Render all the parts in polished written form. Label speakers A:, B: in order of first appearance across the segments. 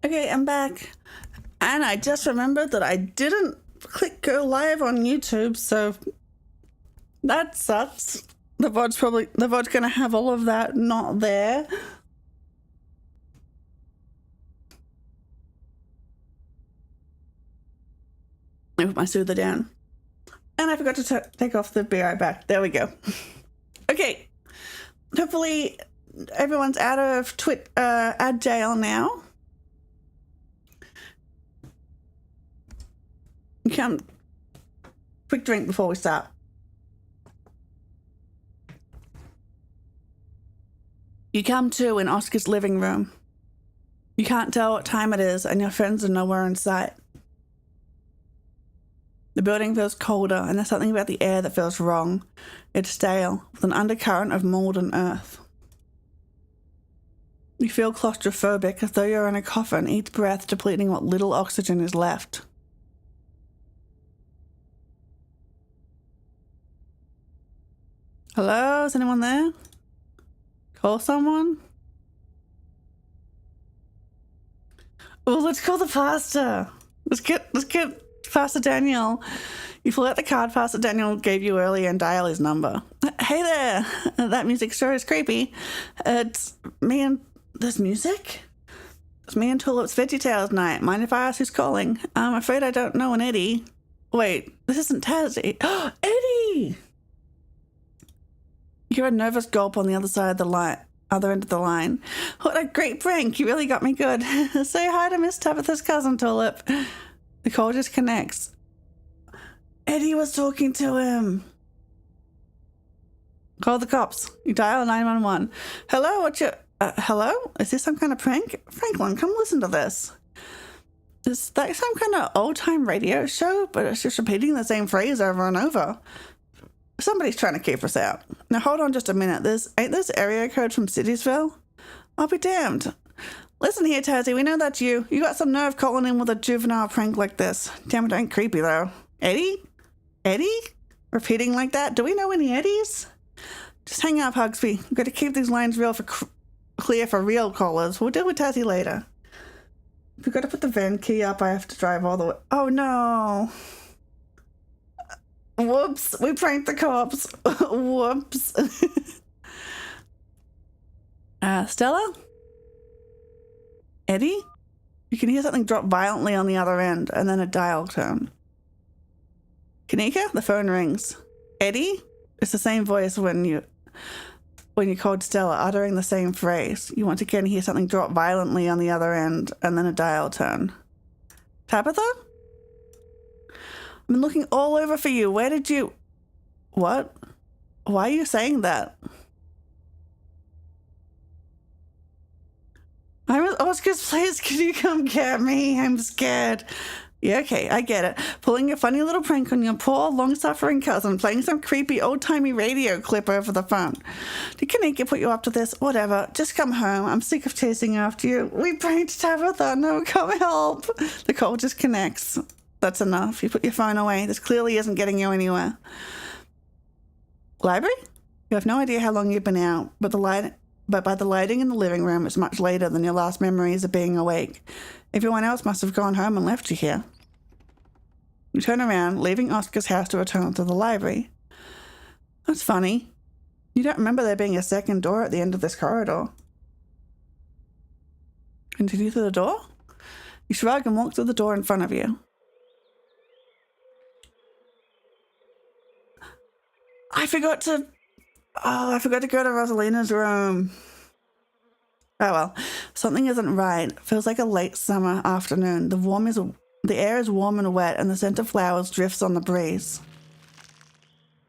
A: Okay, I'm back. And I just remembered that I didn't click go live on YouTube, so that sucks. The VOD's gonna have all of that not there. I put my soother down. And I forgot to take off the be right back. There we go. Okay. Hopefully everyone's out of ad jail now. Quick drink before we start. You come to in Oscar's living room. You can't tell what time it is, and your friends are nowhere in sight. The building feels colder, and there's something about the air that feels wrong. It's stale, with an undercurrent of mold and earth. You feel claustrophobic, as though you're in a coffin, each breath depleting what little oxygen is left. Hello? Is anyone there? Call someone? Oh, let's call the pastor. Let's get Pastor Daniel. You pull out the card Pastor Daniel gave you earlier and dial his number. Hey there. That music sure is creepy. It's me and... There's music? It's me and Tulip's VeggieTales night. Mind if I ask who's calling? I'm afraid I don't know an Eddie. Wait, this isn't Tazzy. Eddie! You hear a nervous gulp on the other side of the line. Other end of the line. What a great prank. You really got me good. Say hi to Miss Tabitha's cousin, Tulip. The call just connects. Eddie was talking to him. Call the cops. You dial 911. Hello, what's your... hello? Is this some kind of prank? Franklin, come listen to this. Is that some kind of old-time radio show? But it's just repeating the same phrase over and over. Somebody's trying to keep us out. Now hold on just a minute. Ain't this area code from Citiesville? I'll be damned. Listen here, Tazzy, we know that's you. You got some nerve calling in with a juvenile prank like this. Damn it, ain't creepy though. Eddie? Eddie? Repeating like that? Do we know any Eddies? Just hang up, Hugsby. We've got to keep these lines clear for real callers. We'll deal with Tazzy later. We've got to put the van key up. I have to drive all the way. Oh no. Whoops, we pranked the cops. Whoops. Stella? Eddie? You can hear something drop violently on the other end, and then a dial tone. Kanika? The phone rings. Eddie? It's the same voice when you called Stella, uttering the same phrase. You once again hear something drop violently on the other end, and then a dial tone. Tabitha? I've been looking all over for you. Where did you... What? Why are you saying that? I'm at Oscar's place. Can you come get me? I'm scared. Yeah, okay, I get it. Pulling a funny little prank on your poor, long-suffering cousin, playing some creepy, old-timey radio clip over the phone. Did Kanika put you up to this? Whatever. Just come home. I'm sick of chasing after you. We pranked Tabitha. No, come help. The call just connects. That's enough. You put your phone away. This clearly isn't getting you anywhere. Library? You have no idea how long you've been out, but by the lighting in the living room, it's much later than your last memories of being awake. Everyone else must have gone home and left you here. You turn around, leaving Oscar's house to return to the library. That's funny. You don't remember there being a second door at the end of this corridor. Continue through the door? You shrug and walk through the door in front of you. I forgot to go to Rosalina's room. Oh well, something isn't right. It feels like a late summer afternoon. The air is warm and wet, and the scent of flowers drifts on the breeze.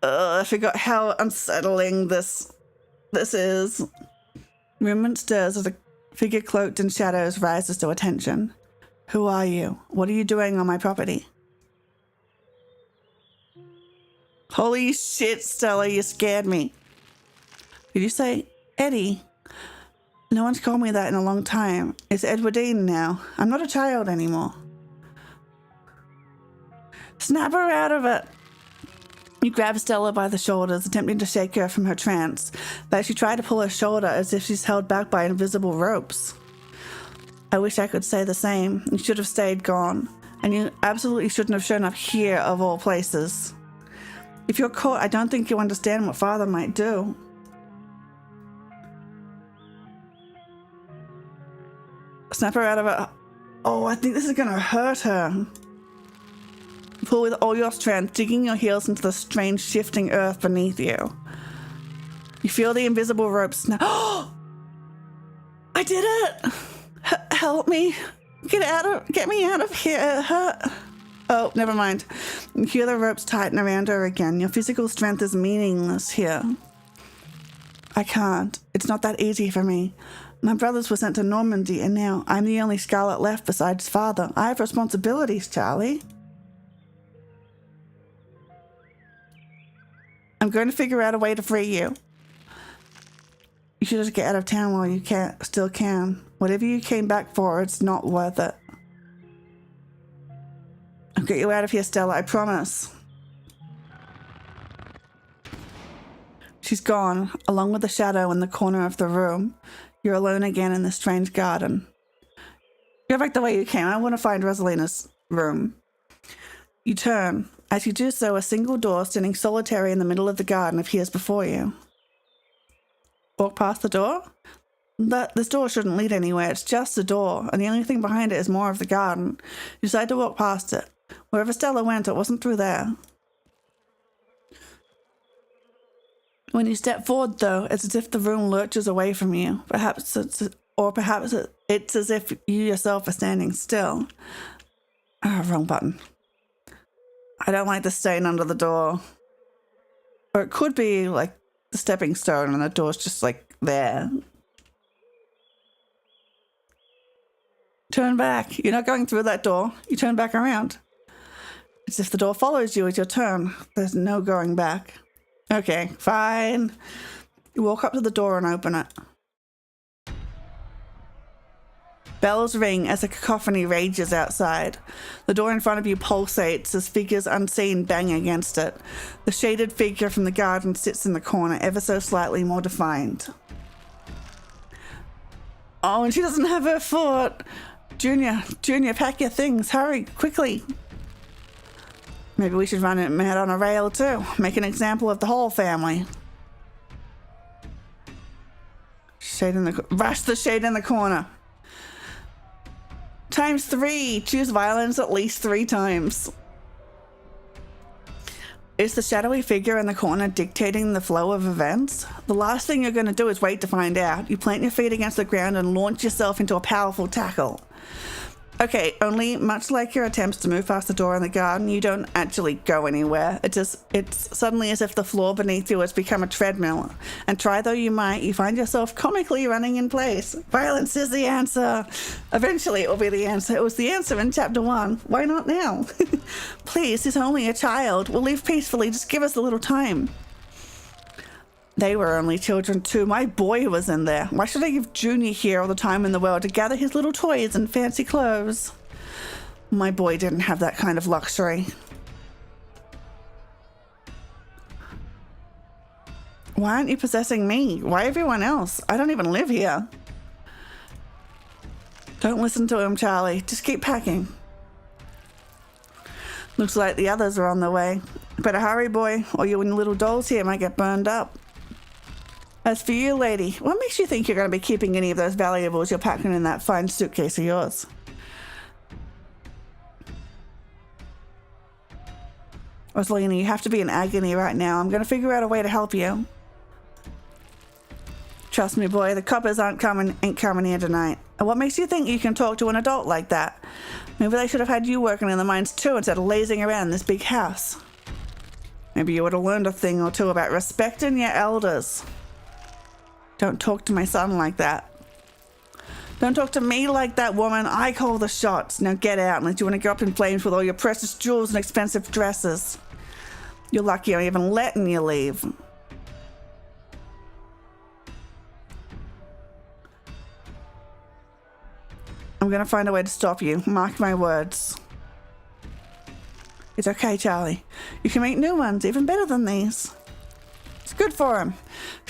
A: I forgot how unsettling this is. Movement stirs as a figure cloaked in shadows rises to attention. Who are you? What are you doing on my property? Holy shit, Stella, you scared me. Did you say Eddie? No one's called me that in a long time. It's Edwardine now. I'm not a child anymore. Snap her out of it. You grab Stella by the shoulders, attempting to shake her from her trance, but as you try to pull her shoulder as if she's held back by invisible ropes. I wish I could say the same. You should have stayed gone. And you absolutely shouldn't have shown up here of all places. If you're caught, I don't think you understand what Father might do. Snap her out of it. Oh, I think this is gonna hurt her. Pull with all your strength, digging your heels into the strange shifting earth beneath you. You feel the invisible rope snap. Oh! I did it! Help me. Get me out of here. Oh, never mind. You hear the ropes tighten around her again. Your physical strength is meaningless here. I can't. It's not that easy for me. My brothers were sent to Normandy, and now I'm the only Scarlet left besides Father. I have responsibilities, Charlie. I'm going to figure out a way to free you. You should just get out of town while you still can. Whatever you came back for, it's not worth it. I'll get you out of here, Stella, I promise. She's gone, along with the shadow in the corner of the room. You're alone again in this strange garden. Go back the way you came. I want to find Rosalina's room. You turn. As you do so, a single door standing solitary in the middle of the garden appears before you. Walk past the door? This door shouldn't lead anywhere. It's just a door, and the only thing behind it is more of the garden. You decide to walk past it. Wherever Stella went, it wasn't through there. When you step forward, though, it's as if the room lurches away from you. Perhaps it's as if you yourself are standing still. Wrong button. I don't like the stain under the door. Or it could be like the stepping stone and the door's just like there. Turn back. You're not going through that door. You turn back around. It's as if the door follows you as you turn. There's no going back. Okay, fine. You walk up to the door and open it. Bells ring as a cacophony rages outside. The door in front of you pulsates as figures unseen bang against it. The shaded figure from the garden sits in the corner, ever so slightly more defined. Oh, and she doesn't have her foot. Junior, pack your things. Hurry, quickly. Maybe we should run it mad on a rail too. Make an example of the whole family. Rush the shade in the corner. ×3. Choose violence at least 3 times. Is the shadowy figure in the corner dictating the flow of events? The last thing you're going to do is wait to find out. You plant your feet against the ground and launch yourself into a powerful tackle. Okay, only much like your attempts to move past the door in the garden, you don't actually go anywhere. It's suddenly as if the floor beneath you has become a treadmill. And try though you might, you find yourself comically running in place. Violence is the answer. Eventually it will be the answer. It was the answer in chapter 1. Why not now? Please, he's only a child. We'll leave peacefully. Just give us a little time. They were only children too. My boy was in there. Why should I give Junior here all the time in the world to gather his little toys and fancy clothes? My boy didn't have that kind of luxury. Why aren't you possessing me? Why everyone else? I don't even live here. Don't listen to him, Charlie. Just keep packing. Looks like the others are on their way. Better hurry, boy, or you and your little dolls here might get burned up. As for you, lady, what makes you think you're going to be keeping any of those valuables you're packing in that fine suitcase of yours? Rosalina, you have to be in agony right now. I'm going to figure out a way to help you. Trust me, boy, the coppers ain't coming here tonight. And what makes you think you can talk to an adult like that? Maybe they should have had you working in the mines too instead of lazing around this big house. Maybe you would have learned a thing or two about respecting your elders. Don't talk to my son like that. Don't talk to me like that, woman. I call the shots. Now get out unless you want to go up in flames with all your precious jewels and expensive dresses. You're lucky I'm even letting you leave. I'm going to find a way to stop you. Mark my words. It's okay, Charlie. You can make new ones, even better than these. It's good for him.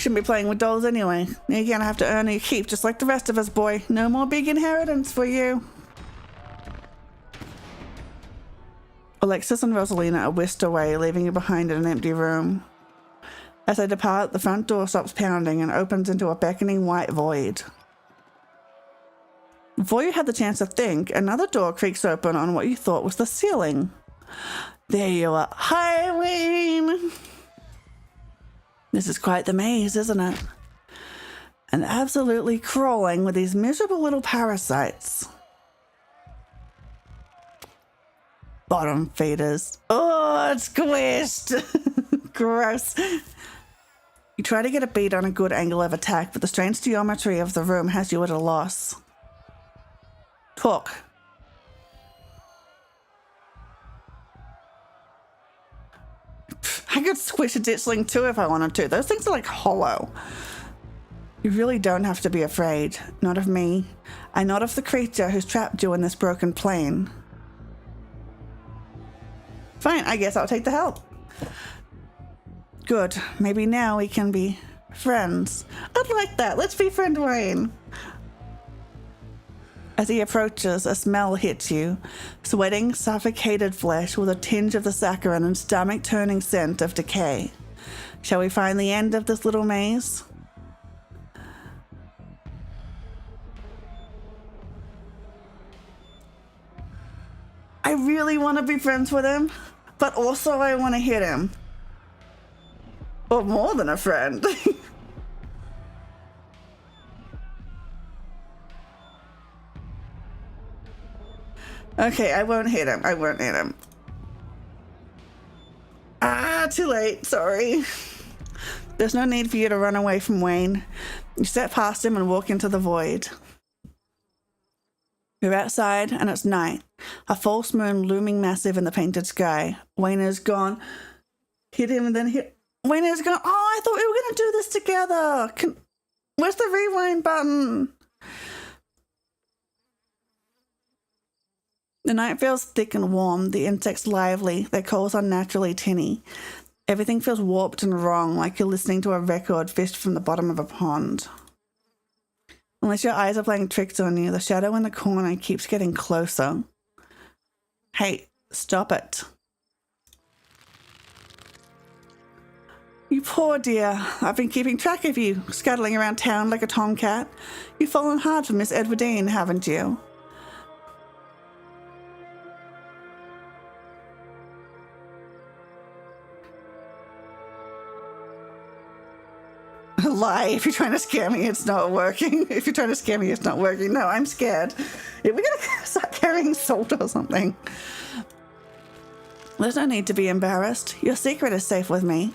A: Shouldn't be playing with dolls anyway. You're gonna have to earn your keep just like the rest of us, boy. No more big inheritance for you. Alexis and Rosalina are whisked away, leaving you behind in an empty room. As they depart, the front door stops pounding and opens into a beckoning white void. Before you had the chance to think, another door creaks open on what you thought was the ceiling. There you are. Hi, Wayne! This is quite the maze, isn't it? And absolutely crawling with these miserable little parasites. Bottom feeders. Oh, it's squished! Gross. You try to get a beat on a good angle of attack, but the strange geometry of the room has you at a loss. Talk. I could squish a ditchling too if I wanted to. Those things are like hollow. You really don't have to be afraid. Not of me, and not of the creature who's trapped you in this broken plane. Fine, I guess I'll take the help. Good. Maybe now we can be friends. I'd like that. Let's befriend Wayne. As he approaches, a smell hits you. Sweating, suffocated flesh with a tinge of the saccharine and stomach-turning scent of decay. Shall we find the end of this little maze? I really want to be friends with him, but also I want to hit him. Or more than a friend. Okay, I won't hit him. I won't hit him. Ah, too late. Sorry. There's no need for you to run away from Wayne. You step past him and walk into the void. You're outside and it's night. A false moon looming massive in the painted sky. Wayne is gone. Hit him and then hit. Wayne is gone. Oh, I thought we were going to do this together. Where's the rewind button? The night feels thick and warm, the insects lively, their calls unnaturally tinny. Everything feels warped and wrong, like you're listening to a record fished from the bottom of a pond. Unless your eyes are playing tricks on you, the shadow in the corner keeps getting closer. Hey, stop it. You poor dear. I've been keeping track of you, scuttling around town like a tomcat. You've fallen hard for Miss Edwardine, haven't you? Lie. If you're trying to scare me, it's not working. If you're trying to scare me, it's not working. No, I'm scared. We're gonna start carrying salt or something. There's no need to be embarrassed. Your secret is safe with me.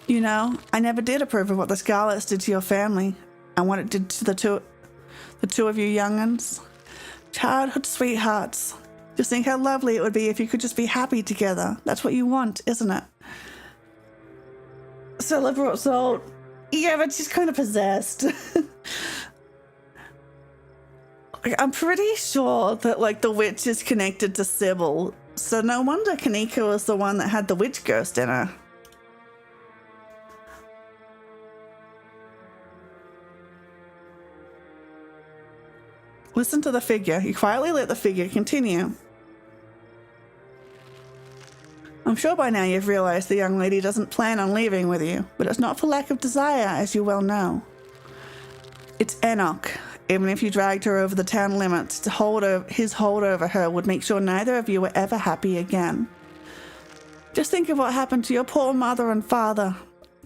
A: You know, I never did approve of what the Scarlets did to your family and what it did to the two of you young'uns. Childhood sweethearts. Just think how lovely it would be if you could just be happy together. That's what you want, isn't it? Stella brought salt. Yeah, but she's kind of possessed. I'm pretty sure that, like, the witch is connected to Sybil. So no wonder Kanika was the one that had the witch ghost in her. Listen to the figure. You quietly let the figure continue. I'm sure by now you've realized the young lady doesn't plan on leaving with you, but it's not for lack of desire, as you well know. It's Enoch. Even if you dragged her over the town limits, his hold over her would make sure neither of you were ever happy again. Just think of what happened to your poor mother and father.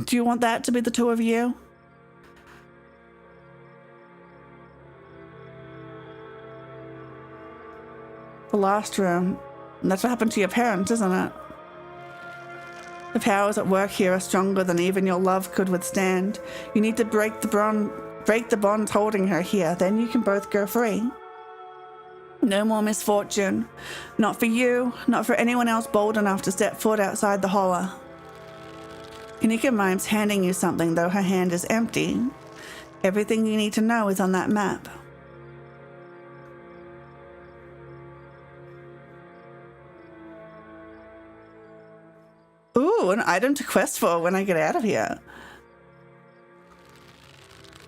A: Do you want that to be the two of you? The last room. And that's what happened to your parents, isn't it? The powers at work here are stronger than even your love could withstand. You need to break the bonds holding her here, then you can both go free. No more misfortune. Not for you, not for anyone else bold enough to step foot outside the hollow. Kanika mimes handing you something, though her hand is empty. Everything you need to know is on that map. Ooh, an item to quest for when I get out of here.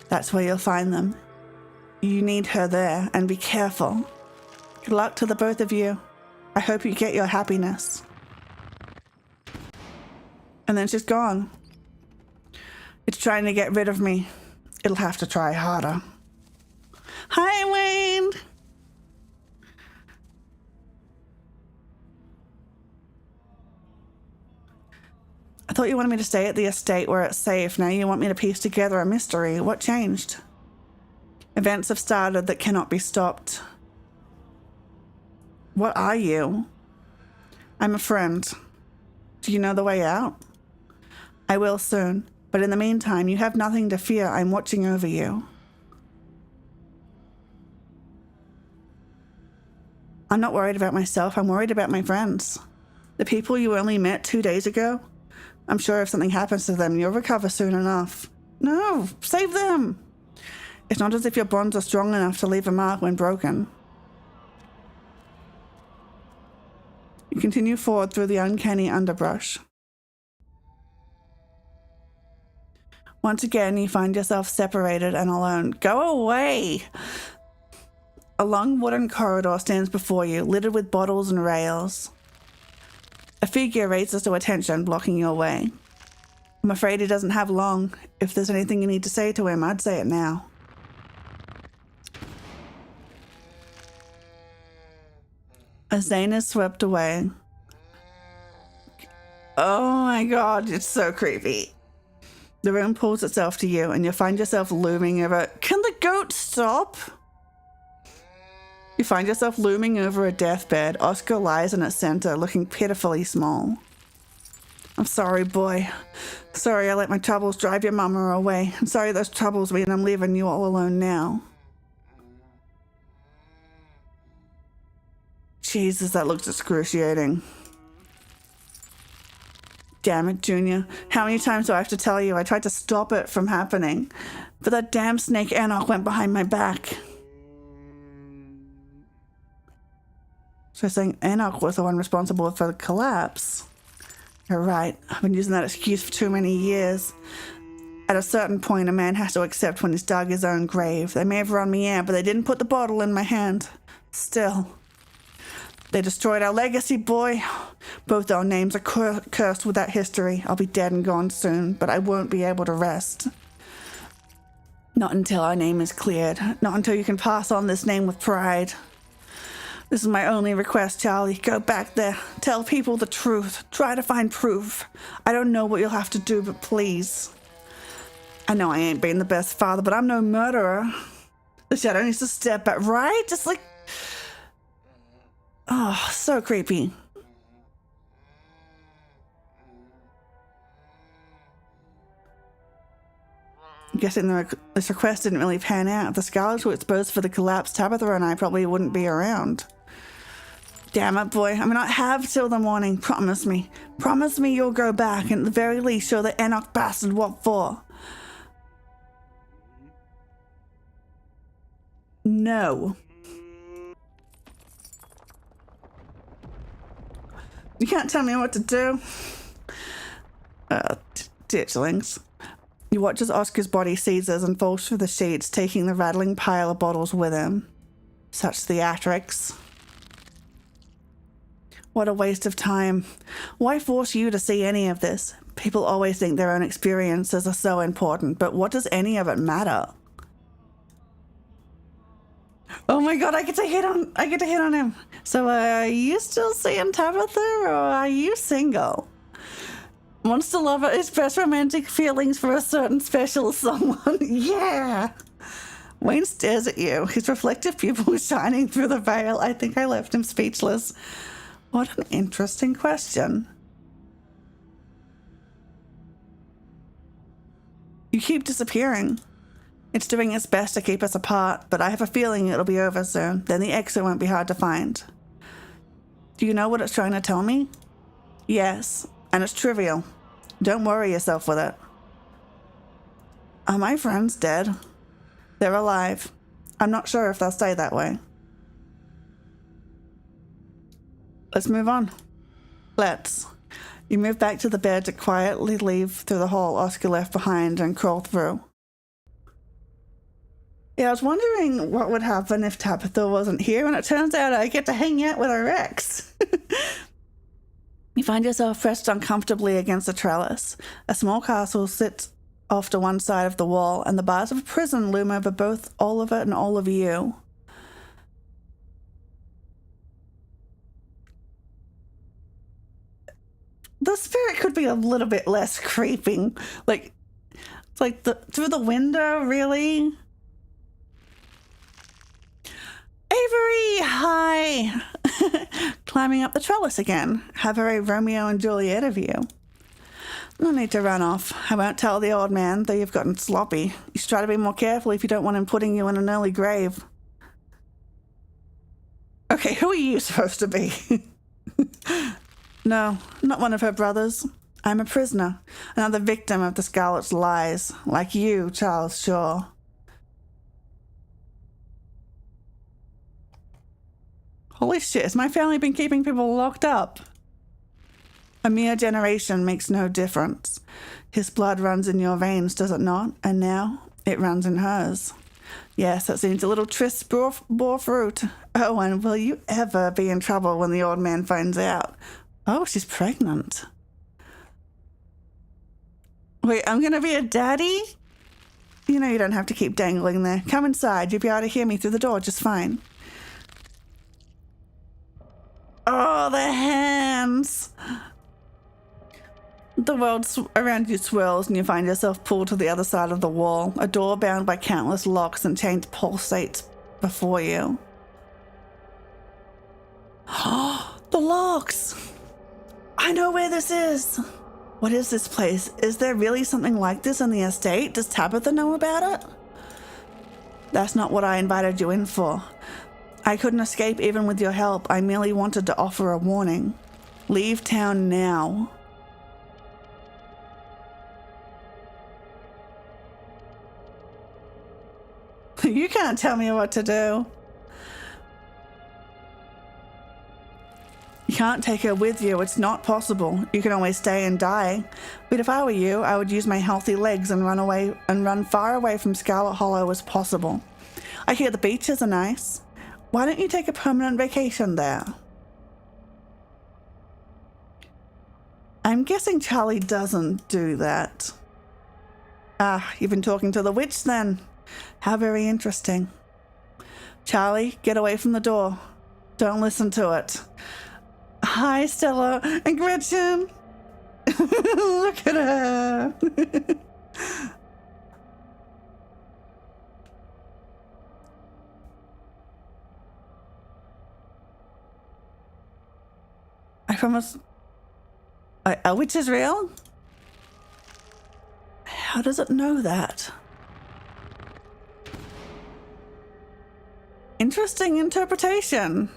A: That's where you'll find them. You need her there, and be careful. Good luck to the both of you. I hope you get your happiness. And then she's gone. It's trying to get rid of me. It'll have to try harder. Hi, Wayne! I thought you wanted me to stay at the estate where it's safe. Now you want me to piece together a mystery. What changed? Events have started that cannot be stopped. What are you? I'm a friend. Do you know the way out? I will soon, but in the meantime, you have nothing to fear. I'm watching over you. I'm not worried about myself. I'm worried about my friends. The people you only met 2 days ago. I'm sure if something happens to them, you'll recover soon enough. No, save them. It's not as if your bonds are strong enough to leave a mark when broken. You continue forward through the uncanny underbrush. Once again, you find yourself separated and alone. Go away! A long wooden corridor stands before you, littered with bottles and rails. A figure raises to attention, blocking your way. I'm afraid he doesn't have long. If there's anything you need to say to him, I'd say it now. As Zane is swept away. Oh my god, it's so creepy. The room pulls itself to you, and you find yourself looming over... Can the goat stop? You find yourself looming over a deathbed. Oscar lies in its center, looking pitifully small. I'm sorry, boy. Sorry I let my troubles drive your mama away. I'm sorry those troubles mean I'm leaving you all alone now. Jesus, that looks excruciating. Damn it, Junior. How many times do I have to tell you? I tried to stop it from happening, but that damn snake Enoch went behind my back. So saying Enoch was the one responsible for the collapse. You're right. I've been using that excuse for too many years. At a certain point, a man has to accept when he's dug his own grave. They may have run me in, but they didn't put the bottle in my hand. Still. They destroyed our legacy, boy. Both our names are cursed with that history. I'll be dead and gone soon, but I won't be able to rest. Not until our name is cleared. Not until you can pass on this name with pride. This is my only request, Charlie. Go back there. Tell people the truth. Try to find proof. I don't know what you'll have to do, but please. I know I ain't been the best father, but I'm no murderer. The shadow needs to step back, right? Just like... Oh, so creepy. I'm guessing this request didn't really pan out. If the Scarlets were exposed for the collapse, Tabitha and I probably wouldn't be around. Damn it, boy. I may not have till the morning. Promise me. Promise me you'll go back and at the very least show the Enoch bastard what for. No. You can't tell me what to do. Ditchlings. You watch as Oscar's body seizes and falls through the sheets, taking the rattling pile of bottles with him. Such theatrics. What a waste of time. Why force you to see any of this? People always think their own experiences are so important, but what does any of it matter? Oh my god, I get to hit on him. So are you still seeing Tabitha or are you single? Monster lover express romantic feelings for a certain special someone. Yeah. Wayne stares at you, his reflective pupils shining through the veil. I think I left him speechless. What an interesting question. You keep disappearing. It's doing its best to keep us apart, but I have a feeling it'll be over soon. Then the exit won't be hard to find. Do you know what it's trying to tell me? Yes, and it's trivial. Don't worry yourself with it. Are my friends dead? They're alive. I'm not sure if they'll stay that way. Let's move on. Let's. You move back to the bed to quietly leave through the hole Oscar left behind and crawl through. Yeah, I was wondering what would happen if Tabitha wasn't here, and it turns out I get to hang out with a Rex. You find yourself pressed uncomfortably against a trellis. A small castle sits off to one side of the wall, and the bars of a prison loom over both Oliver and all of you. The spirit could be a little bit less creeping. Like, it's like through the window, really? Avery, hi! Climbing up the trellis again. How very Romeo and Juliet of you. No need to run off. I won't tell the old man, though you've gotten sloppy. You should try to be more careful if you don't want him putting you in an early grave. Okay, who are you supposed to be? No, not one of her brothers. I'm a prisoner, another victim of the Scarlet's lies, like you, Charles Shaw. Holy shit, has my family been keeping people locked up? A mere generation makes no difference. His blood runs in your veins, does it not? And now it runs in hers. Yes, that seems a little tryst bore fruit. Oh, and will you ever be in trouble when the old man finds out? Oh, she's pregnant. Wait, I'm gonna be a daddy? You know you don't have to keep dangling there. Come inside, you'll be able to hear me through the door just fine. Oh, the hands! The world around you swirls and you find yourself pulled to the other side of the wall. A door bound by countless locks and chains pulsates before you. Oh, the locks! I know where this is! What is this place? Is there really something like this in the estate? Does Tabitha know about it? That's not what I invited you in for. I couldn't escape even with your help. I merely wanted to offer a warning. Leave town now. You can't tell me what to do. You can't take her with you. It's not possible. You can always stay and die. But if I were you, I would use my healthy legs and run far away from Scarlet Hollow as possible. I hear the beaches are nice. Why don't you take a permanent vacation there? I'm guessing Charlie doesn't do that. Ah, you've been talking to the witch then. How very interesting. Charlie, get away from the door. Don't listen to it. Hi, Stella and Gretchen. Look at her. I promise. A witch is real? How does it know that? Interesting interpretation.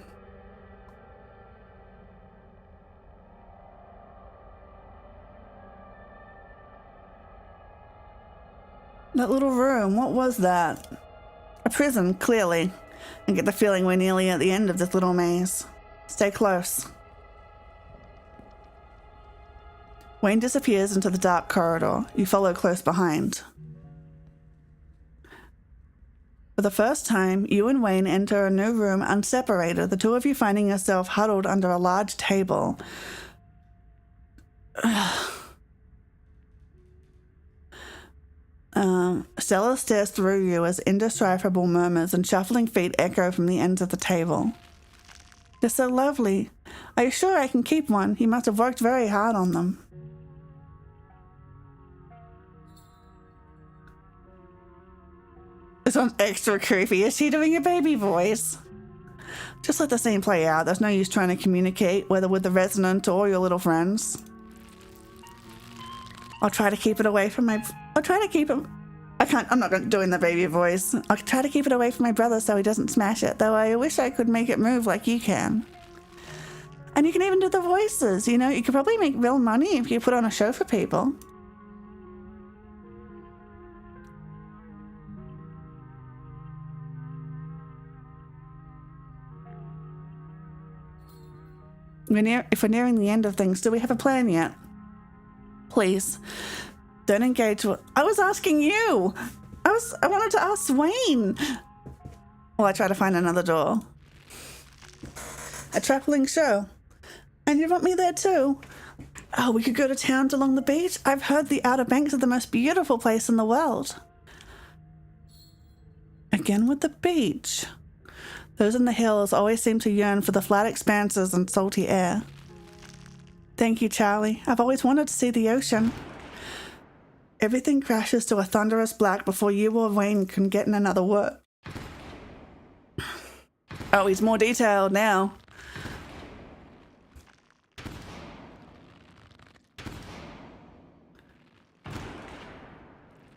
A: That little room, what was that? A prison, clearly. I get the feeling we're nearly at the end of this little maze. Stay close. Wayne disappears into the dark corridor. You follow close behind. For the first time, you and Wayne enter a new room unseparated, the two of you finding yourself huddled under a large table. Stella stares through you as indecipherable murmurs and shuffling feet echo from the ends of the table. They're so lovely. Are you sure I can keep one? You must have worked very hard on them. This one's extra creepy. Is she doing a baby voice? Just let the scene play out. There's no use trying to communicate, whether with the resident or your little friends. I'll try to keep it away from my... I'll try to keep him... I'm not doing the baby voice. I'll try to keep it away from my brother so he doesn't smash it, though I wish I could make it move like you can. And you can even do the voices, you know? You could probably make real money if you put on a show for people. If we're nearing the end of things, do we have a plan yet? Please, don't engage with... I was asking you! I wanted to ask Wayne. Well, I try to find another door. A traveling show. And you want me there too? Oh, we could go to town along the beach. I've heard the Outer Banks are the most beautiful place in the world. Again with the beach. Those in the hills always seem to yearn for the flat expanses and salty air. Thank you, Charlie. I've always wanted to see the ocean. Everything crashes to a thunderous black before you or Wayne can get in another word. Oh, he's more detailed now.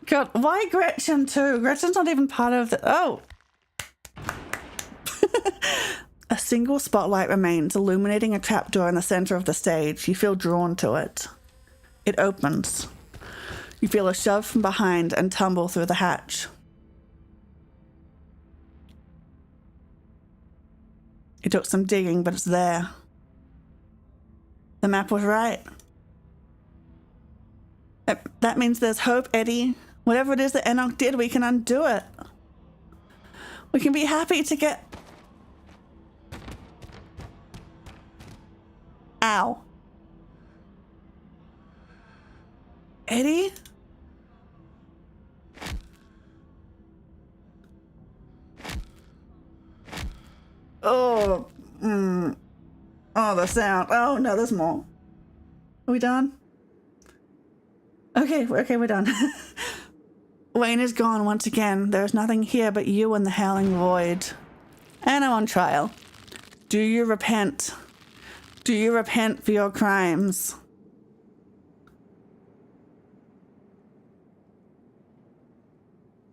A: God, why Gretchen too? Gretchen's not even part of the... Oh! A single spotlight remains, illuminating a trapdoor in the center of the stage. You feel drawn to it. It opens. You feel a shove from behind and tumble through the hatch. It took some digging, but it's there. The map was right. That means there's hope, Eddie. Whatever it is that Enoch did, we can undo it. We can be happy to get... Ow. Eddie? Oh, oh, the sound. Oh, no, there's more. Are we done? Okay, we're done. Wayne is gone once again. There's nothing here but you and the howling void. And I'm on trial. Do you repent? Do you repent for your crimes?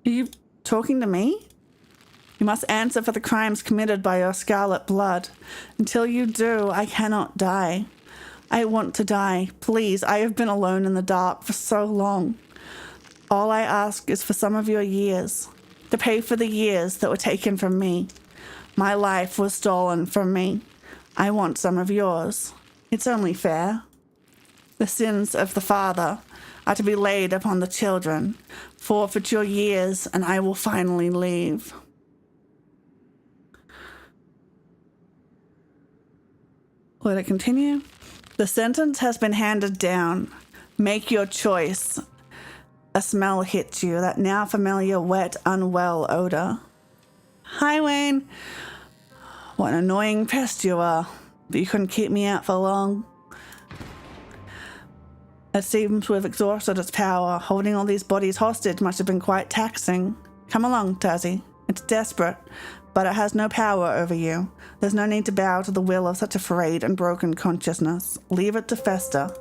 A: Are you talking to me? You must answer for the crimes committed by your scarlet blood. Until you do, I cannot die. I want to die. Please, I have been alone in the dark for so long. All I ask is for some of your years, to pay for the years that were taken from me. My life was stolen from me. I want some of yours. It's only fair. The sins of the father are to be laid upon the children. Forfeit your years, and I will finally leave. Let it continue. The sentence has been handed down. Make your choice. A smell hits you, that now familiar, wet, unwell odor. Hi, Wayne. What an annoying pest you are. But you couldn't keep me out for long. It seems we've exhausted its power. Holding all these bodies hostage must have been quite taxing. Come along, Tazzy. It's desperate, but it has no power over you. There's no need to bow to the will of such a frayed and broken consciousness. Leave it to fester.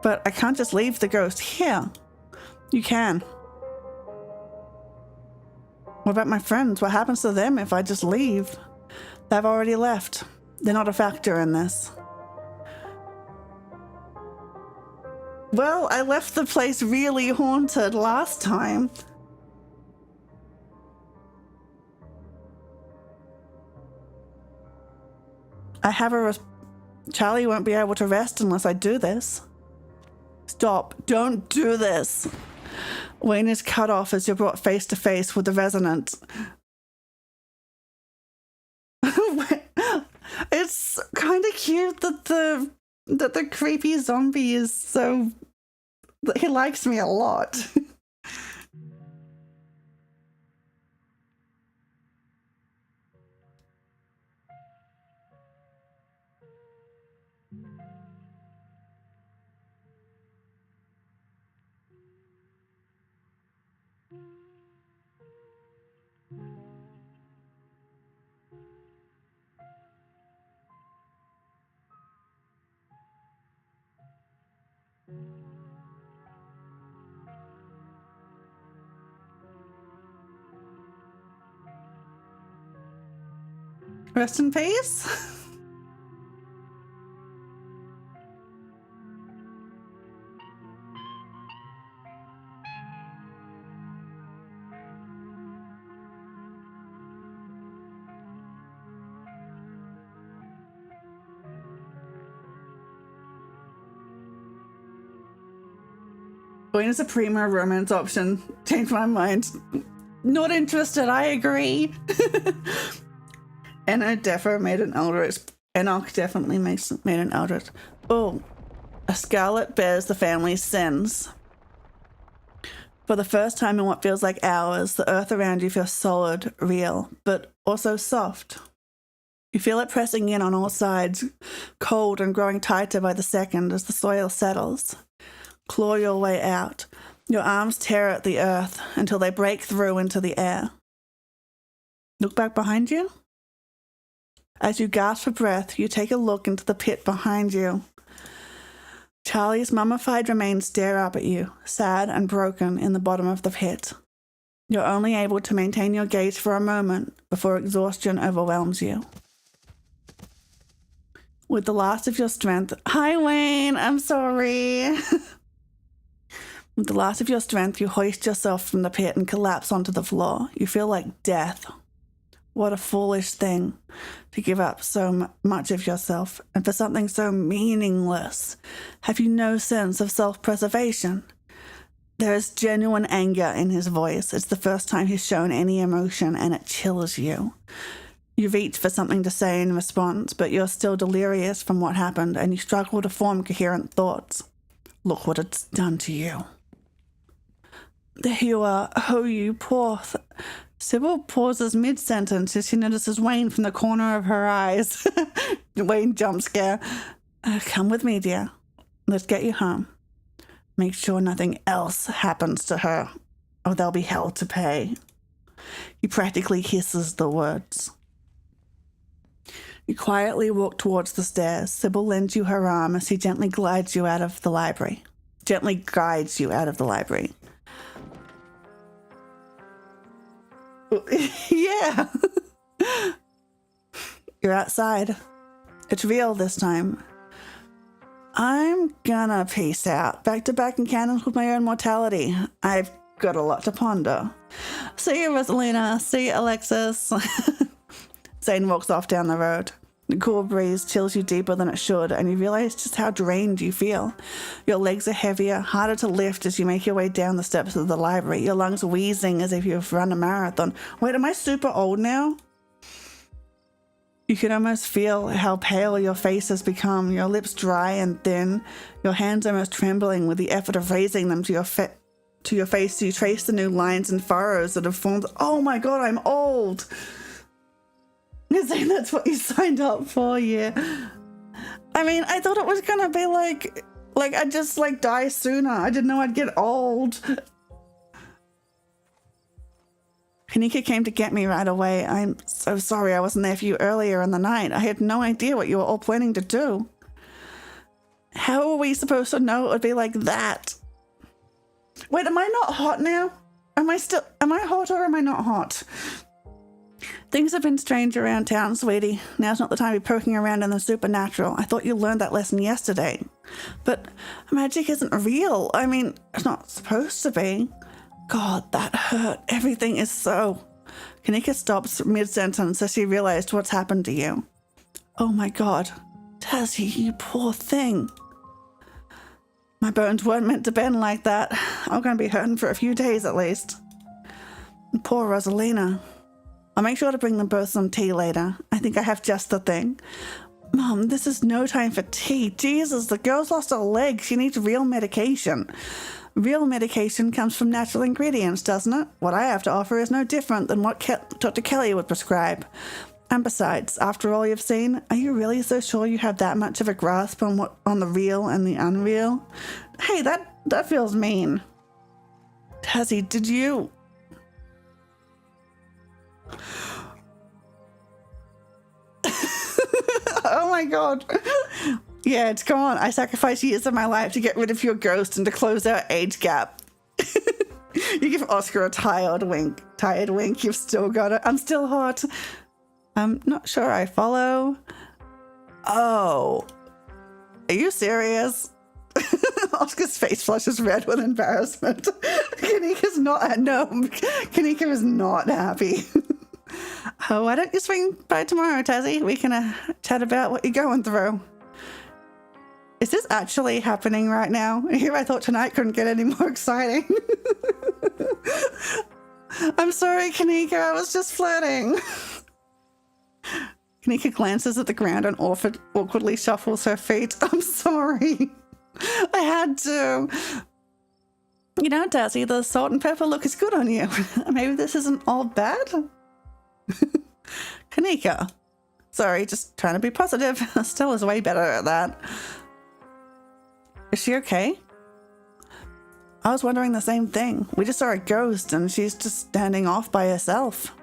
A: But I can't just leave the ghost here. You can. What about my friends? What happens to them if I just leave? They've already left. They're not a factor in this. Well, I left the place really haunted last time. I have Charlie won't be able to rest unless I do this. Stop. Don't do this. Wayne is cut off as you're brought face to face with the resonant. It's kind of cute that the creepy zombie is so... He likes me a lot. Rest in peace. Going as a primo romance option. Changed my mind. Not interested, I agree. Enoch defo made an eldritch. Enoch definitely made an eldritch. Oh, a scarlet bears the family's sins. For the first time in what feels like hours, the earth around you feels solid, real, but also soft. You feel it pressing in on all sides, cold and growing tighter by the second as the soil settles. Claw your way out. Your arms tear at the earth until they break through into the air. Look back behind you. As you gasp for breath, you take a look into the pit behind you. Charlie's mummified remains stare up at you, sad and broken in the bottom of the pit. You're only able to maintain your gaze for a moment before exhaustion overwhelms you. With the last of your strength, hi Wayne, I'm sorry. With the last of your strength, you hoist yourself from the pit and collapse onto the floor. You feel like death. What a foolish thing to give up so much of yourself and for something so meaningless. Have you no sense of self-preservation? There is genuine anger in his voice. It's the first time he's shown any emotion and it chills you. You reach for something to say in response, but you're still delirious from what happened and you struggle to form coherent thoughts. Look what it's done to you. There you are. Oh, you poor... Sybil pauses mid-sentence as she notices Wayne from the corner of her eyes. Wayne jump scare. Come with me, dear. Let's get you home. Make sure nothing else happens to her, or there'll be hell to pay. He practically hisses the words. You quietly walk towards the stairs. Sybil lends you her arm as he gently guides you out of the library. Yeah. You're outside. It's real this time. I'm gonna peace out. Back to back encounters with my own mortality. I've got a lot to ponder. See you, Rosalina. See you, Alexis. Zane walks off down the road. The cool breeze chills you deeper than it should, and you realize just how drained you feel. Your legs are heavier, harder to lift as you make your way down the steps of the library, your lungs wheezing as if you've run a marathon. Wait, am I super old now? You can almost feel how pale your face has become, your lips dry and thin, your hands almost trembling with the effort of raising them to your face. You trace the new lines and furrows that have formed. Oh my god, I'm old! You're saying that's what you signed up for, yeah. I mean, I thought it was gonna be like I'd just die sooner. I didn't know I'd get old. Kanika came to get me right away. I'm so sorry I wasn't there for you earlier in the night. I had no idea what you were all planning to do. How are we supposed to know it would be like that? Wait, am I not hot now? Am I hot or am I not hot? Things have been strange around town, sweetie. Now's not the time to be poking around in the supernatural. I thought you learned that lesson yesterday. But magic isn't real. I mean, it's not supposed to be. God, that hurt. Everything is so... Kanika stops mid-sentence as she realized what's happened to you. Oh my god. Tazzy, you poor thing. My bones weren't meant to bend like that. I'm going to be hurting for a few days at least. And poor Rosalina. I'll make sure to bring them both some tea later. I think I have just the thing. Mom, this is no time for tea. Jesus, the girl's lost her leg. She needs real medication. Real medication comes from natural ingredients, doesn't it? What I have to offer is no different than what Dr. Kelly would prescribe. And besides, after all you've seen, are you really so sure you have that much of a grasp on the real and the unreal? Hey, that feels mean. Tazzy, did you... Oh my god. Yeah, it's gone. I sacrificed years of my life to get rid of your ghost and to close our age gap. You give Oscar a tired wink. You've still got it. I'm still hot. I'm not sure I follow. Oh. Are you serious? Oscar's face flushes red with embarrassment. Kanika is not happy. Oh, why don't you swing by tomorrow, Tazzy? We can chat about what you're going through. Is this actually happening right now? Here I thought tonight couldn't get any more exciting. I'm sorry, Kanika, I was just flirting. Kanika glances at the ground and awkwardly shuffles her feet. I'm sorry. I had to. You know, Dazzy, the salt and pepper look is good on you. Maybe this isn't all bad? Kanika. Sorry, just trying to be positive. Stella's way better at that. Is she okay? I was wondering the same thing. We just saw a ghost and she's just standing off by herself.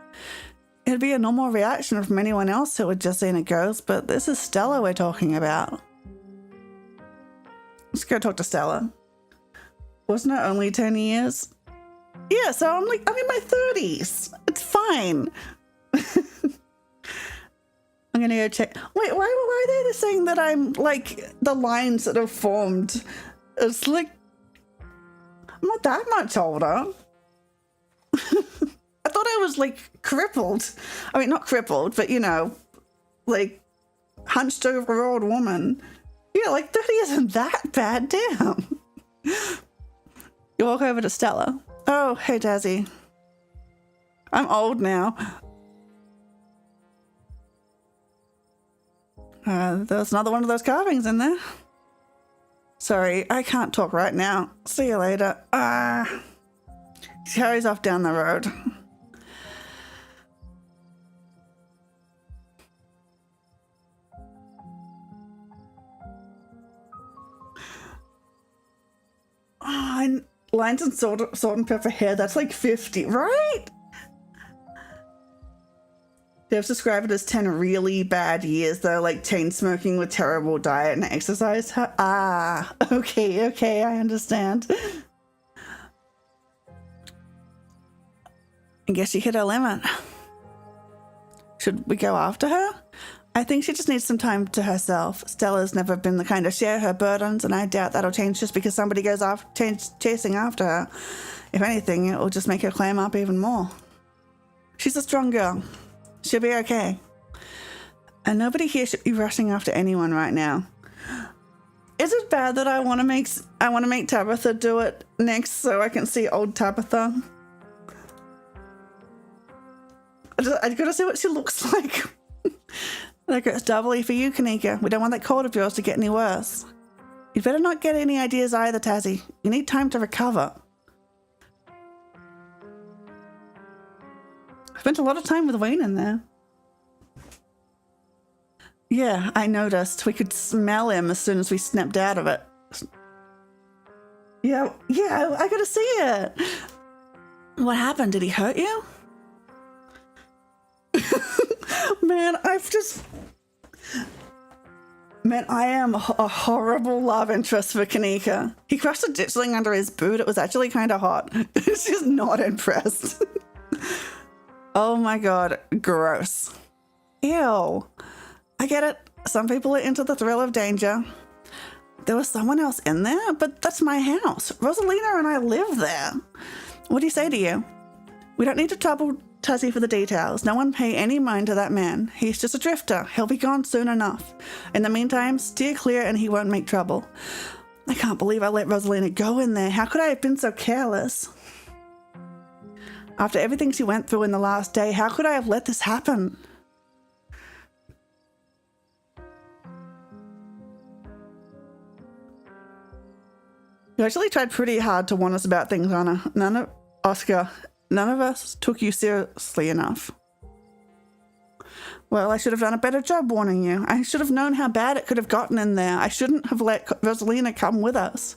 A: It'd be a normal reaction from anyone else who had just seen a ghost, but this is Stella we're talking about. Let's go talk to Stella. Wasn't it only 10 years? Yeah, so I'm in my 30s. It's fine. I'm gonna go check. Wait, why are they saying that I'm like the lines that have formed? It's like I'm not that much older. I thought I was like crippled. I mean, not crippled, but you know, like hunched over old woman. Yeah, like 30 isn't that bad. Damn. You walk over to Stella. Oh, hey, Dazzy. I'm old now. There's another one of those carvings in there. Sorry, I can't talk right now. See you later. She hurries off down the road. Oh, lines and salt and pepper hair, that's like 50, right? Dev's described it as 10 really bad years, though, like chain smoking with terrible diet and exercise. Okay, I understand. I guess she hit her limit. Should we go after her? I think she just needs some time to herself. Stella's never been the kind to share her burdens, and I doubt that'll change just because somebody goes chasing after her. If anything, it will just make her clam up even more. She's a strong girl. She'll be okay. And nobody here should be rushing after anyone right now. Is it bad that I want to make Tabitha do it next so I can see old Tabitha? I gotta see what she looks like. That goes doubly for you, Kanika. We don't want that cold of yours to get any worse. You'd better not get any ideas either, Tazzy. You need time to recover. I spent a lot of time with Wayne in there. Yeah, I noticed. We could smell him as soon as we snapped out of it. Yeah, I gotta see it. What happened? Did he hurt you? Man, I am a horrible love interest for Kanika. He crushed a ditchling under his boot. It was actually kind of hot. She's not impressed. Oh my god, gross. Ew. I get it. Some people are into the thrill of danger. There was someone else in there, but that's my house. Rosalina and I live there. What do you say to you? We don't need to trouble Tuzzy for the details. No one pay any mind to that man. He's just a drifter. He'll be gone soon enough. In the meantime, steer clear and he won't make trouble. I can't believe I let Rosalina go in there. How could I have been so careless? After everything she went through in the last day, how could I have let this happen? You actually tried pretty hard to warn us about things, Anna. Oscar, none of us took you seriously enough. Well, I should have done a better job warning you. I should have known how bad it could have gotten in there. I shouldn't have let Rosalina come with us.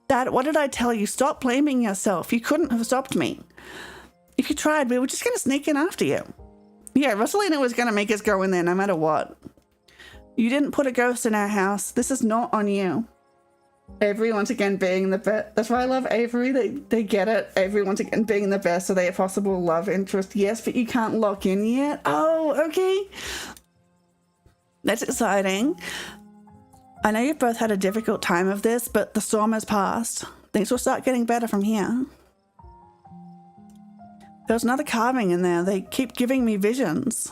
A: Dad, what did I tell you? Stop blaming yourself. You couldn't have stopped me. If you tried, we were just going to sneak in after you. Yeah, Rosalina was going to make us go in there no matter what. You didn't put a ghost in our house. This is not on you. Avery, once again, being the best. That's why I love Avery. They get it. Avery, once again, being the best so they have possible love interest. Yes, but you can't lock in yet. Oh, okay. That's exciting. I know you've both had a difficult time of this, but the storm has passed. Things will start getting better from here. There's another carving in there. They keep giving me visions.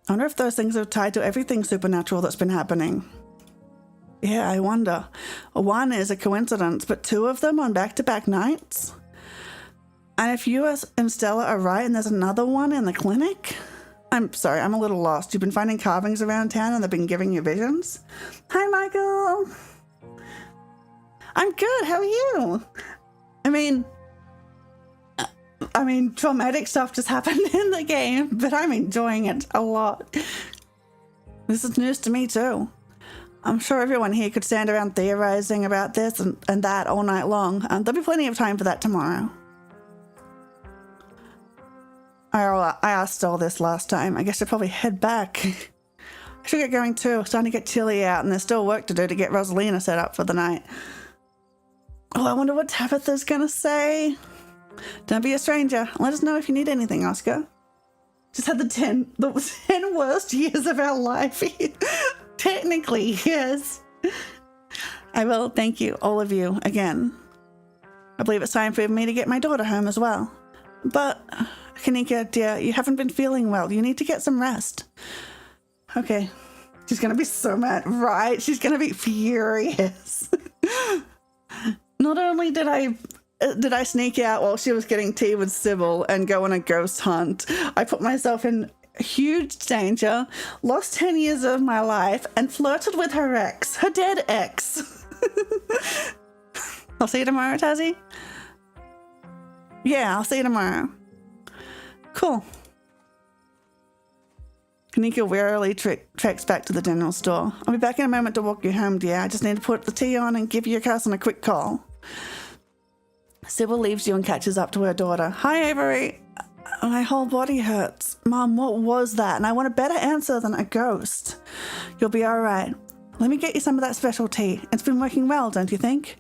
A: I wonder if those things are tied to everything supernatural that's been happening. Yeah, I wonder. One is a coincidence, but two of them on back-to-back nights? And if you and Stella are right and there's another one in the clinic? I'm sorry, I'm a little lost. You've been finding carvings around town and they've been giving you visions? Hi, Michael. I'm good. How are you? I mean, traumatic stuff just happened in the game, but I'm enjoying it a lot. This is news to me too. I'm sure everyone here could stand around theorizing about this and that all night long. There'll be plenty of time for that tomorrow. I asked all this last time. I guess I'll probably head back. I should get going too. It's starting to get chilly out and there's still work to do to get Rosalina set up for the night. Oh, I wonder what Tabitha's gonna say. Don't be a stranger. Let us know if you need anything, Oscar. Just had the 10 worst years of our life. Technically, yes. I will thank you, all of you, again. I believe it's time for me to get my daughter home as well. But, Kanika, dear, you haven't been feeling well. You need to get some rest. Okay. She's going to be so mad, right? She's going to be furious. Not only did I sneak out while she was getting tea with Sybil and go on a ghost hunt, I put myself in huge danger, lost 10 years of my life, and flirted with her ex, her dead ex. I'll see you tomorrow, Tazzy. Yeah, I'll see you tomorrow. Cool. Kanika wearily treks back to the general store. I'll be back in a moment to walk you home, dear. I just need to put the tea on and give your cousin a quick call. Sybil leaves you and catches up to her daughter. Hi, Avery. My whole body hurts. Mom, what was that? And I want a better answer than a ghost. You'll be all right. Let me get you some of that special tea. It's been working well, don't you think?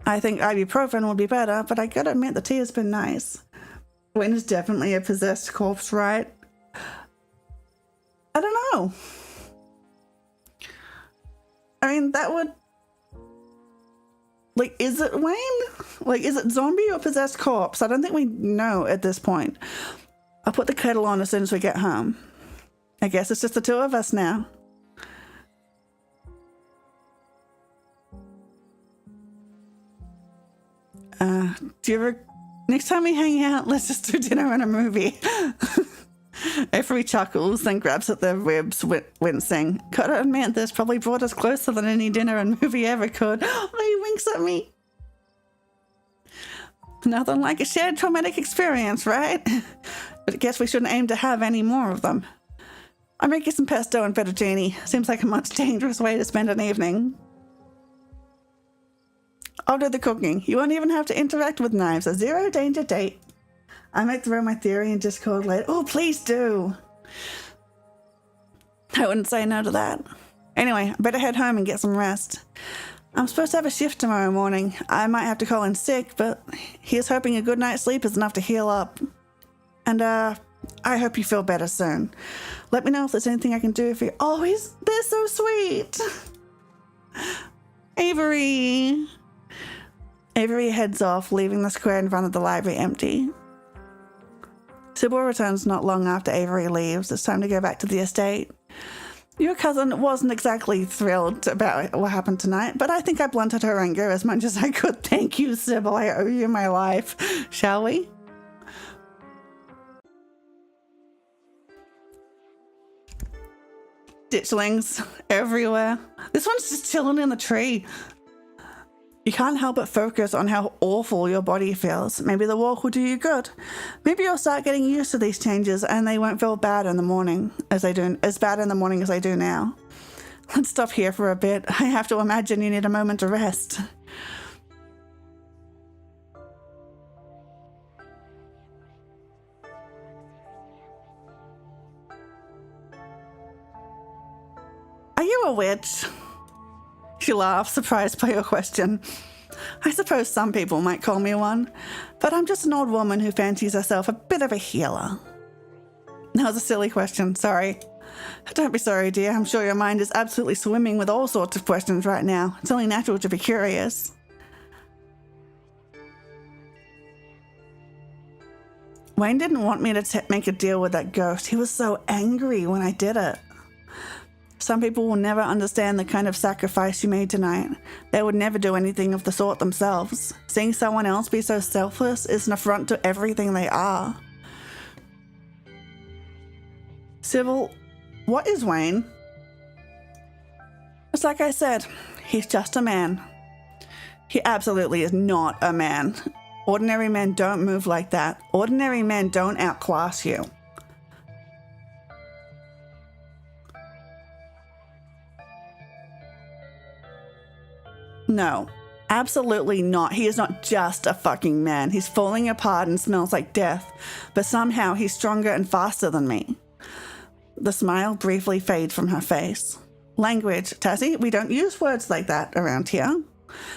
A: I think ibuprofen would be better, but I gotta admit the tea has been nice. Wayne is definitely a possessed corpse, right? I don't know. I mean, that would... Like, is it Wayne? Like, is it zombie or possessed corpse? I don't think we know at this point. I'll put the kettle on as soon as we get home. I guess it's just the two of us now. Do you ever... Next time we hang out, let's just do dinner and a movie. Avery chuckles, then grabs at their ribs, wincing. Gotta admit, this probably brought us closer than any dinner and movie ever could. Oh, he winks at me. Nothing like a shared traumatic experience, right? But I guess we shouldn't aim to have any more of them. I'll make you some pesto and fettuccine. Seems like a much dangerous way to spend an evening. I'll do the cooking. You won't even have to interact with knives. A zero danger date. I might throw my theory in Discord later. Oh, please do. I wouldn't say no to that. Anyway, I better head home and get some rest. I'm supposed to have a shift tomorrow morning. I might have to call in sick, but here's hoping a good night's sleep is enough to heal up. And, I hope you feel better soon. Let me know if there's anything I can do for you. Oh, they're so sweet. Avery. Avery heads off, leaving the square in front of the library empty. Sybil returns not long after Avery leaves. It's time to go back to the estate. Your cousin wasn't exactly thrilled about what happened tonight, but I think I blunted her anger as much as I could. Thank you, Sybil. I owe you my life. Shall we? Ditchlings everywhere. This one's just chilling in the tree. You can't help but focus on how awful your body feels. Maybe the walk will do you good. Maybe you'll start getting used to these changes and they won't feel bad in the morning as bad in the morning as they do now. Let's stop here for a bit. I have to imagine you need a moment to rest. Are you a witch? She laughs, surprised by your question. I suppose some people might call me one, but I'm just an old woman who fancies herself a bit of a healer. That was a silly question, sorry. Don't be sorry, dear. I'm sure your mind is absolutely swimming with all sorts of questions right now. It's only natural to be curious. Wayne didn't want me to make a deal with that ghost. He was so angry when I did it. Some people will never understand the kind of sacrifice you made tonight. They would never do anything of the sort themselves. Seeing someone else be so selfless is an affront to everything they are. Sybil, what is Wayne? It's like I said, he's just a man. He absolutely is not a man. Ordinary men don't move like that. Ordinary men don't outclass you. No, absolutely not. He is not just a fucking man. He's falling apart and smells like death, but somehow he's stronger and faster than me. The smile briefly fades from her face. Language, Tassie, we don't use words like that around here.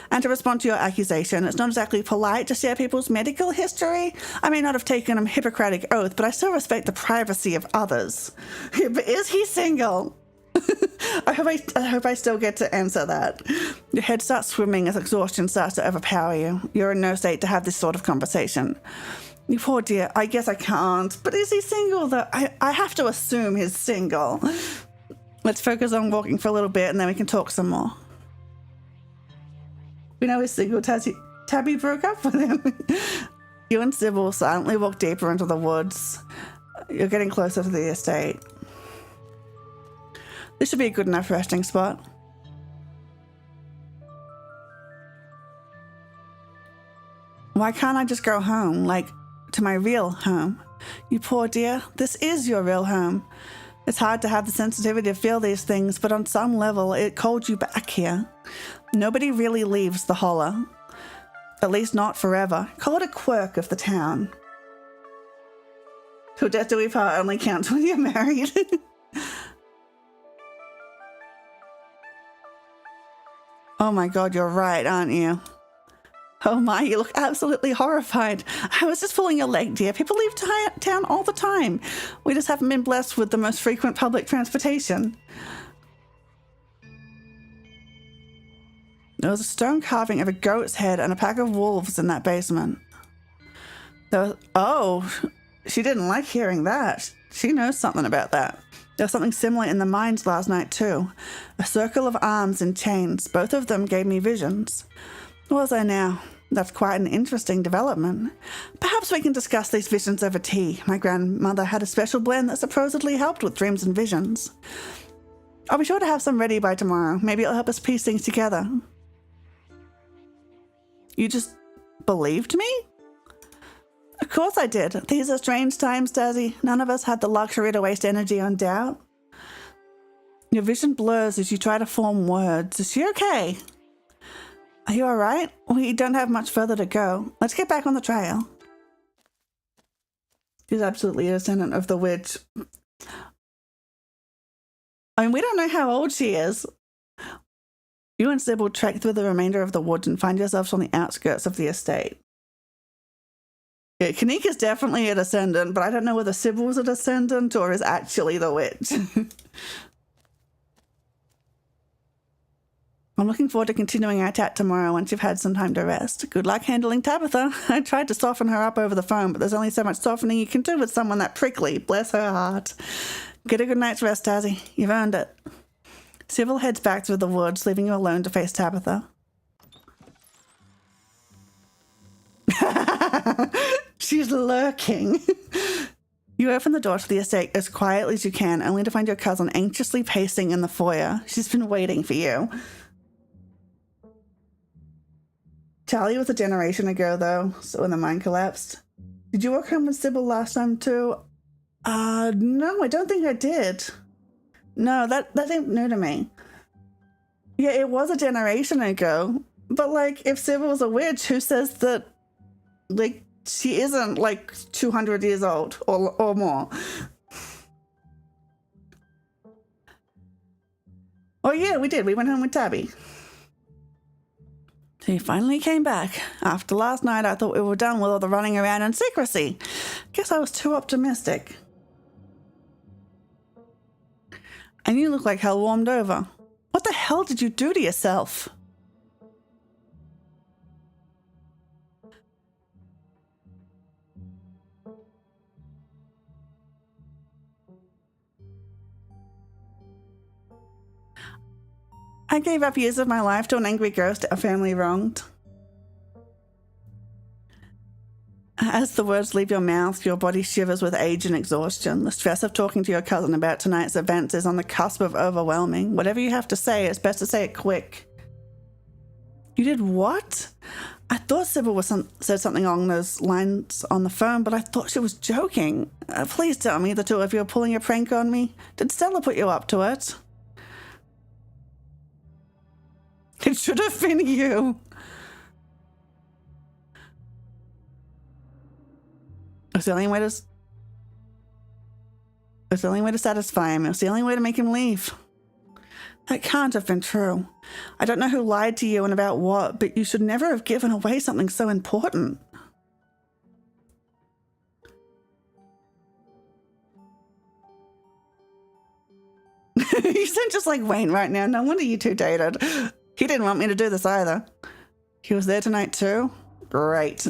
A: And to respond to your accusation, it's not exactly polite to share people's medical history. I may not have taken a Hippocratic oath, but I still respect the privacy of others. But is he single? I hope I still get to answer that. Your head starts swimming as exhaustion starts to overpower you. You're in no state to have this sort of conversation. You poor dear, I guess I can't. But is he single though? I have to assume he's single. Let's focus on walking for a little bit and then we can talk some more. We know he's single. Tabby broke up with him. You and Sybil silently walk deeper into the woods. You're getting closer to the estate. This should be a good enough resting spot. Why can't I just go home, like to my real home? You poor dear, this is your real home. It's hard to have the sensitivity to feel these things, but on some level, it called you back here. Nobody really leaves the Hollow. At least not forever. Call it a quirk of the town. Till death do we part only counts when you're married. Oh my god, you're right, aren't you? Oh my, you look absolutely horrified. I was just pulling your leg, dear. People leave town all the time. We just haven't been blessed with the most frequent public transportation. There was a stone carving of a goat's head and a pack of wolves in that basement. Oh, she didn't like hearing that. She knows something about that. There was something similar in the mines last night too. A circle of arms in chains. Both of them gave me visions. Was I now? That's quite an interesting development. Perhaps we can discuss these visions over tea. My grandmother had a special blend that supposedly helped with dreams and visions. I'll be sure to have some ready by tomorrow. Maybe it'll help us piece things together. You just believed me? Of course I did. These are strange times, Dazzy. None of us had the luxury to waste energy on doubt. Your vision blurs as you try to form words. Is she okay? Are you alright? We don't have much further to go. Let's get back on the trail. She's absolutely a descendant of the witch. I mean, we don't know how old she is. You and Sybil trek through the remainder of the woods and find yourselves on the outskirts of the estate. Yeah, Kanika's definitely a descendant, but I don't know whether Sybil's a descendant or is actually the witch. I'm looking forward to continuing our chat tomorrow once you've had some time to rest. Good luck handling Tabitha. I tried to soften her up over the phone, but there's only so much softening you can do with someone that prickly. Bless her heart. Get a good night's rest, Tazzy. You've earned it. Sybil heads back through the woods, leaving you alone to face Tabitha. She's lurking. You open the door to the estate as quietly as you can, only to find your cousin anxiously pacing in the foyer. She's been waiting for you. Charlie was a generation ago, though, so when the mine collapsed. Did you walk home with Sybil last time, too? No, I don't think I did. No, that ain't new to me. Yeah, it was a generation ago. But, like, if Sybil was a witch, who says that, like, she isn't, like, 200 years old or more? Oh, yeah, we did. We went home with Tabby. So you finally came back. After last night, I thought we were done with all the running around and secrecy. Guess I was too optimistic. And you look like hell warmed over. What the hell did you do to yourself? I gave up years of my life to an angry ghost our family wronged. As the words leave your mouth, your body shivers with age and exhaustion. The stress of talking to your cousin about tonight's events is on the cusp of overwhelming. Whatever you have to say, it's best to say it quick. You did what? I thought Sybil said something along those lines on the phone, but I thought she was joking. Please tell me the two of you are pulling a prank on me. Did Stella put you up to it? It should have been you. It's the only way to satisfy him. It's the only way to make him leave. That can't have been true. I don't know who lied to you and about what, but you should never have given away something so important. You sound just like Wayne right now. No wonder you two dated. He didn't want me to do this either. He was there tonight too? Great.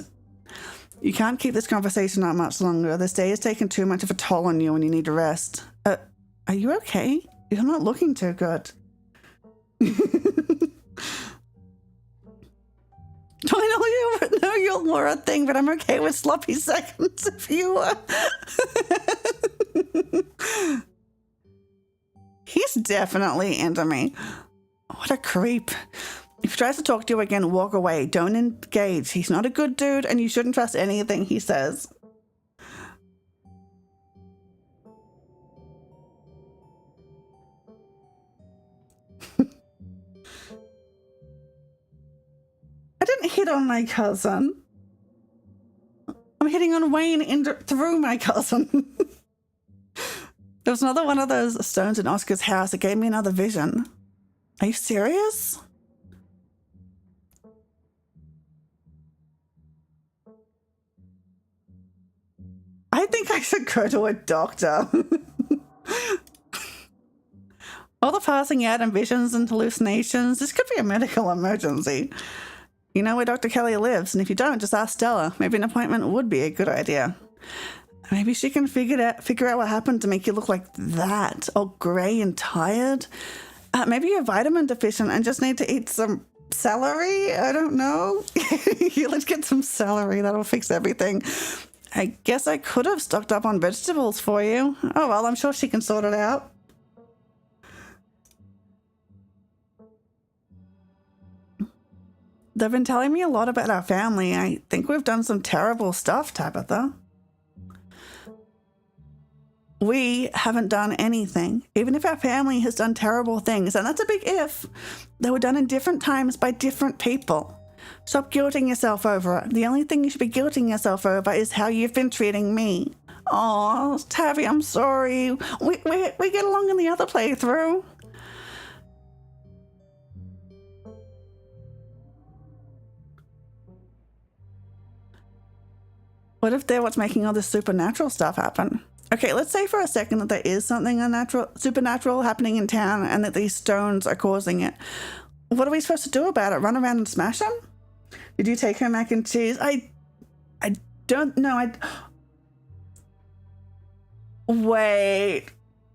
A: You can't keep this conversation up much longer. This day has taken too much of a toll on you and you need to rest. Are you okay? You're not looking too good. I know you're more a thing, but I'm okay with sloppy seconds if you were. He's definitely into me. What a creep. If he tries to talk to you again, walk away. Don't engage. He's not a good dude, and you shouldn't trust anything he says. I didn't hit on my cousin. I'm hitting on Wayne through my cousin. There was another one of those stones in Oscar's house that gave me another vision. Are you serious? I think I should go to a doctor. All the passing out and visions and hallucinations. This could be a medical emergency. You know where Dr. Kelly lives, and if you don't, just ask Stella. Maybe an appointment would be a good idea. Maybe she can figure out what happened to make you look like that, all grey and tired. Maybe you're vitamin deficient and just need to eat some celery. I don't know. Let's get some celery. That'll fix everything. I guess I could have stocked up on vegetables for you. Oh, well, I'm sure she can sort it out. They've been telling me a lot about our family. I think we've done some terrible stuff, Tabitha. We haven't done anything, even if our family has done terrible things, and that's a big if. They were done in different times by different people. Stop guilting yourself over it. The only thing you should be guilting yourself over is how you've been treating me. Oh, Tabby, I'm sorry. We get along in the other playthrough. What if they're what's making all this supernatural stuff happen? Okay, let's say for a second that there is something supernatural happening in town and that these stones are causing it. What are we supposed to do about it? Run around and smash them? Did you take her mac and cheese? I don't know. Wait.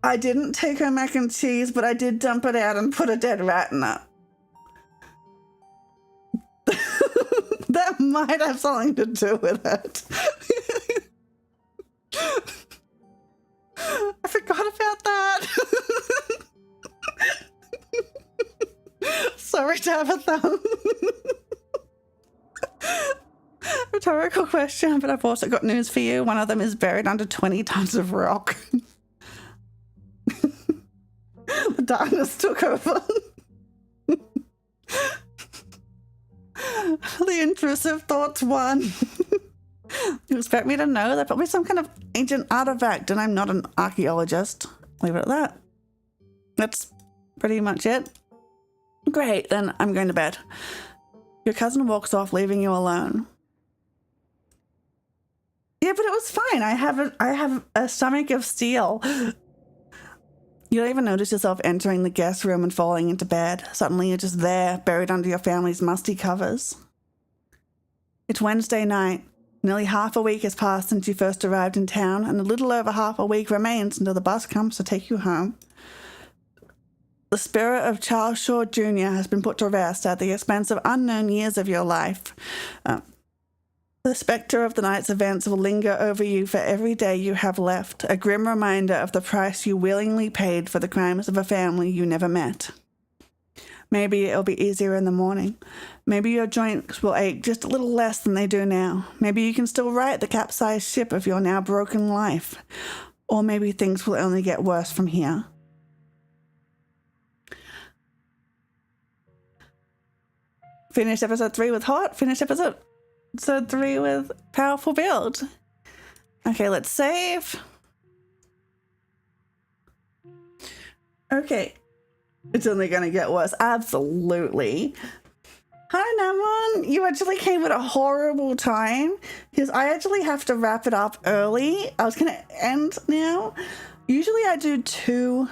A: I didn't take her mac and cheese, but I did dump it out and put a dead rat in it. That might have something to do with it. I forgot about that. Sorry, Tabitha. Rhetorical question, but I've also got news for you. One of them is buried under 20 tons of rock. The darkness took over. The intrusive thoughts won. You expect me to know? They're probably some kind of ancient artifact, and I'm not an archaeologist. Leave it at that. That's pretty much it. Great, then I'm going to bed. Your cousin walks off, leaving you alone. Yeah, but it was fine. I have a stomach of steel. You don't even notice yourself entering the guest room and falling into bed. Suddenly you're just there, buried under your family's musty covers. It's Wednesday night. Nearly half a week has passed since you first arrived in town, and a little over half a week remains until the bus comes to take you home. The spirit of Charles Shaw Jr. has been put to rest at the expense of unknown years of your life. The spectre of the night's events will linger over you for every day you have left, a grim reminder of the price you willingly paid for the crimes of a family you never met. Maybe it'll be easier in the morning. Maybe your joints will ache just a little less than they do now. Maybe you can still right the capsized ship of your now broken life. Or maybe things will only get worse from here. Finished episode 3 with hot. Finished episode 3 with powerful build. Okay, let's save. Okay. It's only going to get worse. Absolutely. Hi, Namon. You actually came at a horrible time because I actually have to wrap it up early. I was going to end now. Usually I do two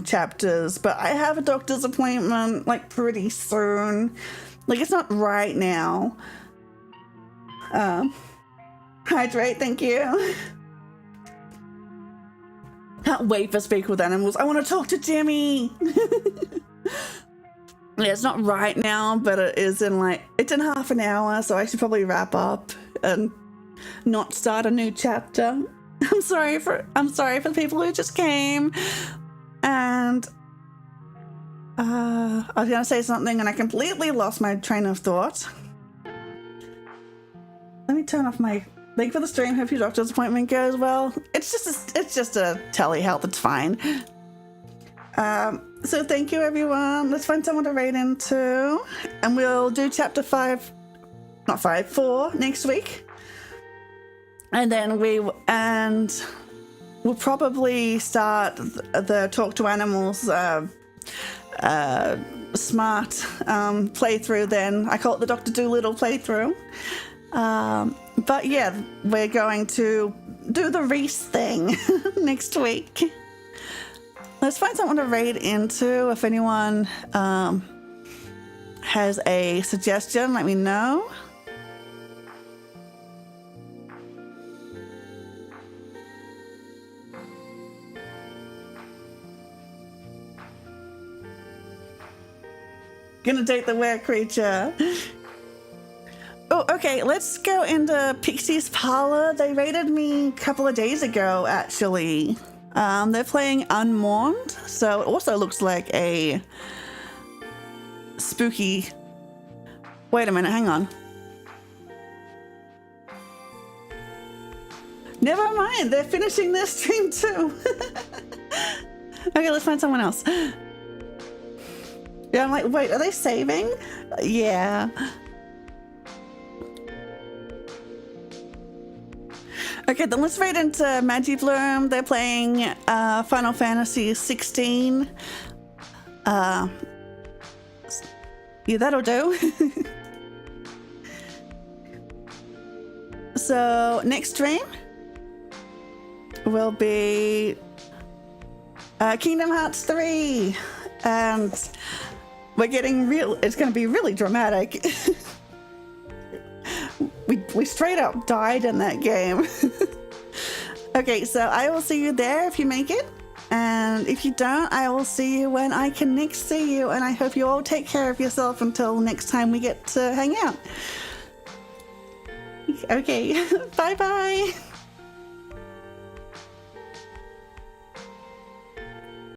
A: chapters, but I have a doctor's appointment like pretty soon. Like it's not right now. Hydrate, thank you. Can't wait for Speak with Animals. I want to talk to Jimmy. Yeah, it's not right now, but it is it's in half an hour, so I should probably wrap up and not start a new chapter. I'm sorry for the people who just came. And I was gonna say something and I completely lost my train of thought. Let me turn off my link for the stream. Hope your doctor's appointment goes well. It's just a telehealth. It's fine. So thank you, everyone. Let's find someone to raid into, and we'll do chapter 4 next week, and then we'll probably start the Talk to Animals smart playthrough. Then I call it the Dr. Dolittle playthrough. But yeah, we're going to do the Reese thing next week. Let's find someone to raid into. If anyone has a suggestion, let me know. Gonna date the were creature. Oh, okay, let's go into Pixie's Parlor. They raided me a couple of days ago, actually. They're playing Unmourned, so it also looks like a spooky... Wait a minute, hang on. Never mind, they're finishing their stream too. Okay, let's find someone else. Yeah, I'm like, wait, are they saving? Yeah. Okay, then let's raid into Magibloom. They're playing Final Fantasy 16. Yeah, that'll do. So next stream will be Kingdom Hearts 3, and we're getting real. It's going to be really dramatic. We straight up died in that game. Okay, so I will see you there if you make it. And if you don't, I will see you when I can next see you. And I hope you all take care of yourself until next time we get to hang out. Okay, bye-bye.